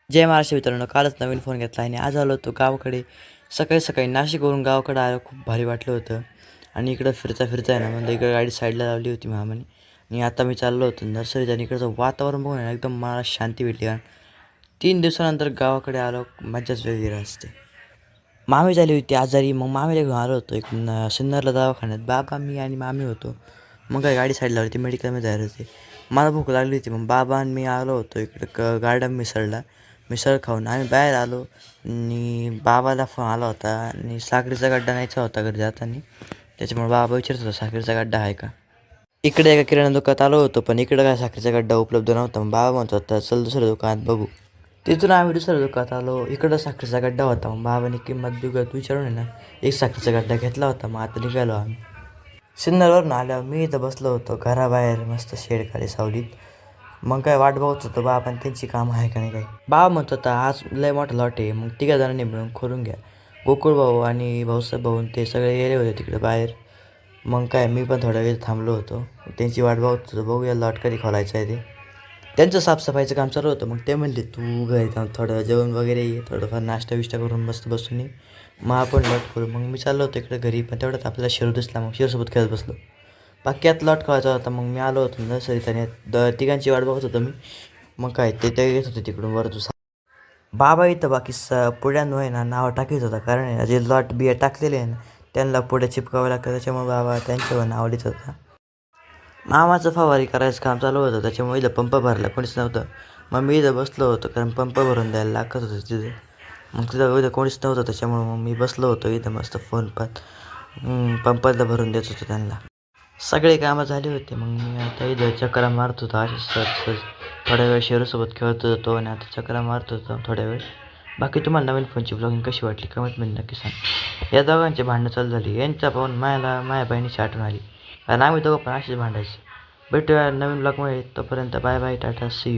जय महाराष्ट्र मित्रांनो, कालच नवीन फोन घेतला आणि आज आलो होतो गावाकडे. सकाळी सकाळी नाशिकवरून गावाकडे आलो, खूप भारी वाटलं होतं. आणि इकडं फिरता फिरता आहे ना, म्हणजे इकडं गाडी साईडला लावली होती मामाने. आणि आता मी चाललो होतो नर्सरीत आणि इकडचं वातावरण बघून आहे ना, एकदम मला शांती भेटली. कारण 3 दिवसानंतर गावाकडे आलो, मजाच वेगळी असते. मामी झाली होती आजारी, मग मामीला घेऊन आलो होतो एक सिन्नरला दवाखान्यात. बाबा, मी आणि मामी होतो. मग काय गाडी साईडला होती, मेडिकलमध्ये जायला होते. मला भूक लागली होती, मग बाबा आणि मी आलो होतो इकडं गार्डन मिसळला. मिसळ खाऊन आम्ही बाहेर आलो आणि बाबाला फोन आला होता आणि साखरेचा गड्डा न्यायचा होता घरी जाताना. त्याच्यामुळे बाबा विचारत होता साखरेचा गड्डा आहे का. इकडे एका किराणा दुकानात आलो होतो, पण इकडं काय साखरेचा गड्डा उपलब्ध नव्हता. मग बाबा म्हणत होता चल दुसऱ्या दुकानात बघू. तिथून आम्ही दुसऱ्या दुकानात आलो, इकडं साखरेचा गड्डा होता. मग बाबाने किंमत बिगत विचारून आहे ना, एक साखरेचा गड्डा घेतला होता. मग आता निघालो आम्ही. सिन्नरवरून आल्यावर मी इथं बसलो होतो घराबाहेर मस्त शेडखाली सावलीत. मग काय वाट बघत होतो बाबा त्यांची कामं आहे का नाही काही. बाबा म्हणत होता आज लय मोठा लॉट आहे, मग तिघा जणांनी मिळून खोलून घ्या. गोकुळ भाऊ आणि भाऊसाहेब भाऊ ते सगळे गेले होते तिकडे बाहेर. मग काय मी पण थोडा वेळ थांबलो होतो, त्यांची वाट बघत होतो. बघूया लॉट कधी खोलायचं आहे ते. त्यांचं साफसफाईचं काम चालू होतं. मग ते म्हणले तू घरी जाऊन थोडं जेवण वगैरे ये, थोडंफार नाश्ता बिष्टा करून मस्त बसून ये, मग आपण लॉट करू. मग मी चाललो होतो इकडे घरी, पण तेवढ्यात आपल्याला शिरू दिसला. मग शिरूसोबत खेळत बसलो. बाकी लॉट खेळायचा होता. मग मी आलो होतो नर्सरीत आणि तिघांची वाट बघत होतो मी. मग काय ते येत होते तिकडून वरतून. बाबा इथं बाकी पुढ्यांनो आहे ना नावं टाकीत होता. कारण आहे ना जे लॉट बिया टाकलेले आहे ना, त्यांना पुढे चिपकावं लागतं. त्याच्यामुळे बाबा त्यांच्यावर नाव लिहित होता. मामाचं फवारी करायचं काम चालू होतं, त्याच्यामुळे इथं पंप भरला कोणीच नव्हतं. मग मी इथं बसलो होतो, कारण पंप भरून द्यायला लागत होतं तिथे. मग तिथं इथं कोणीच नव्हतं, त्याच्यामुळे मग मी बसलो होतो इथं मस्त फोन पाहत. पंपाला भरून देत होतो त्यांना. सगळे कामं झाली होते. मग मी आता इथं चक्रा मारत होतो असे सहज सहज. थोड्या वेळ शेरूसोबत खेळत होतो आणि आता चक्रा मारत होतो थोड्या वेळ. बाकी तुम्हाला नवीन फोनची ब्लॉगिंग कशी वाटली कमेंटमध्ये नक्की सांग. या दोघांची भांडणं चालू झाली, यांचा पाहून माझ्या बहिणीची आठवण आली. कारण आम्ही दोघं पण असेच भांडायचे. भेटूया नवीन ब्लॉगमध्ये, तोपर्यंत बाय बाय, टाटा, सी यू.